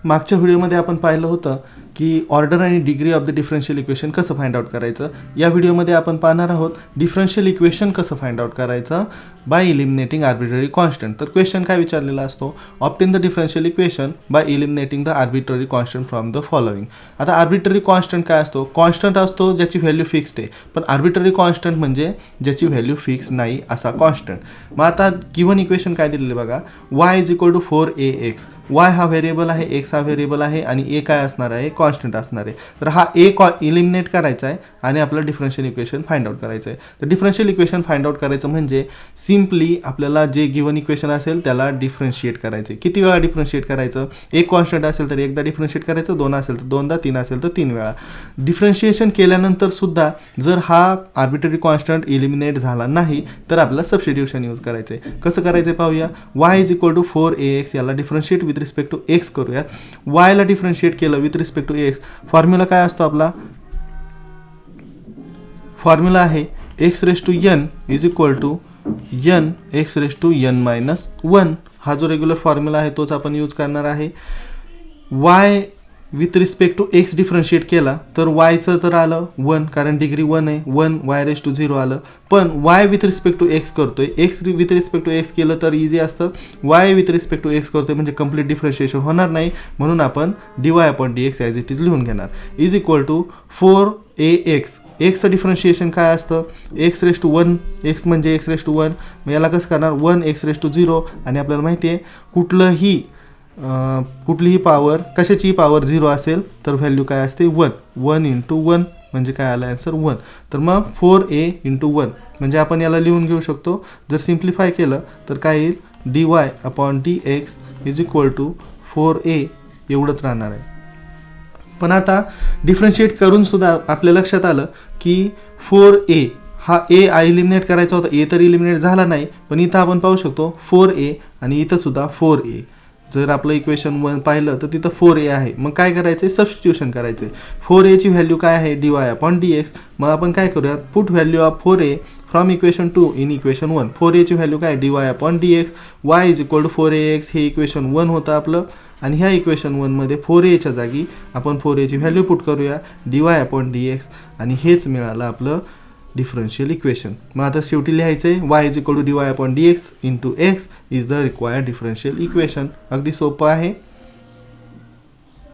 मागच्या व्हिडिओमध्ये आपण पाहिलं होतं की ऑर्डर आणि degree of the differential equation कसं फाइंड आउट करायचं. या व्हिडिओमध्ये आपण पाहणार आहोत डिफरन्शियल इक्वेशन कसं फाइंड आउट करायचं बाय इलिमिनेटिंग आर्बिट्ररी कॉन्स्टंट. तर क्वेश्चन काय विचारलेला असतो, obtain the differential equation by eliminating the arbitrary constant from the following. आता आर्बिट्ररी कॉन्स्टंट काय असतो, कॉन्स्टंट असतो ज्याची व्हॅल्यू फिक्स्ड आहे, पण आर्बिट्ररी कॉन्स्टंट म्हणजे ज्याची व्हॅल्यू फिक्स नाही असा कॉन्स्टंट. मग आता गिव्हन इक्वेशन काय दिलेलं बघा, y is equal to 4ax. y हा व्हेरिएबल आहे, x हा व्हेरिएबल आहे आणि a काय असणार आहे, कॉन्स्टंट असणार आहे. तर हा a इलिमिनेट करायचा आहे आणि आपलं डिफरन्शियल इक्वेशन फाइंड आउट करायचं आहे. तर डिफरन्शियल इक्वेशन फाइंड आउट करायचं म्हणजे सिम्पली आपल्याला जे गिव्हन इक्वेशन असेल त्याला डिफरन्शिएट करायचे. किती वेळा डिफरन्शिएट करायचं, एक कॉन्स्टंट असेल तर एकदा डिफरन्शिएट करायचं, दोन असेल तर दोनदा, तीन असेल तर तीन वेळा. डिफरन्शिएशन केल्यानंतर सुद्धा जर हा आर्बिट्ररी कॉन्स्टंट इलिमिनेट झाला नाही तर आपल्याला सबस्टिट्यूशन यूज करायचं आहे. कसं करायचं पाहूया. y is equal to 4ax याला differentiate with respect to x करूया. y ला डिफरन्शिएट केलं with respect to x, formula काय असतो आपला, फॉर्म्युला आहे x raise to n is equal to n x raise to n minus 1. हा जो रेग्युलर फॉर्म्युला आहे तोच आपण यूज करणार आहे. y with respect to x differentiate केला तर yचं तर आलं 1, कारण डिग्री 1 आहे, 1 y रेस टू 0 आलं. पण y with respect to x करतोय, x with respect to x केलं तर इझी असतं, y with respect to x करतोय म्हणजे कंप्लीट डिफरन्शिएशन होणार नाही, म्हणून आपण dy upon dx as it is लिहून घेणार. Is equal to 4ax. एक्सचं डिफरन्शिएशन काय असतं, x रेस टू 1, x म्हणजे x रेस टू 1, मग याला कसं करणार 1 x रेस टू 0. आणि आपल्याला माहिती आहे कुठलीही पॉवर कशाची पॉवर 0 असेल तर व्हॅल्यू काय असते 1. 1 इंटू 1 म्हणजे काय आलं आन्सर 1. तर मग 4a इंटू 1 म्हणजे आपण याला लिहून घेऊ शकतो. जर सिम्प्लिफाय केलं तर काय येईल, dy upon dx is equal to 4a एवढंच राहणार आहे. पण आता डिफरन्शिएट करून सुद्धा आपल्या लक्षात आलं की 4a हा a इलिमिनेट करायचा होता, a तर इलिमिनेट झाला नाही, पण इथं आपण पाहू शकतो 4a आणि इथं सुद्धा 4a. जर आपलं इक्वेशन 1 पाहिलं तर तिथं 4a आहे. मग काय करायचं आहे, सबस्टिट्यूशन करायचं आहे. 4a ची व्हॅल्यू काय आहे, dy अपॉन dx. मग आपण काय करूयात, put value of 4a from equation 2 in equation 1. 4a ची व्हॅल्यू काय, dy upon dx. y is equal to 4ax हे इक्वेशन 1 होतं आपलं, आणि ह्या इक्वेशन 1 मध्ये 4a च्या जागी आपण 4a ची व्हॅल्यू पुट करूया, dy अपॉन dx, आणि हेच मिळालं आपलं डिफरन्शियल इक्वेशन. मग आता शेवटी लिहायचं आहे y is equal to dy upon dx into x is the required differential equation. अगदी सोपं आहे.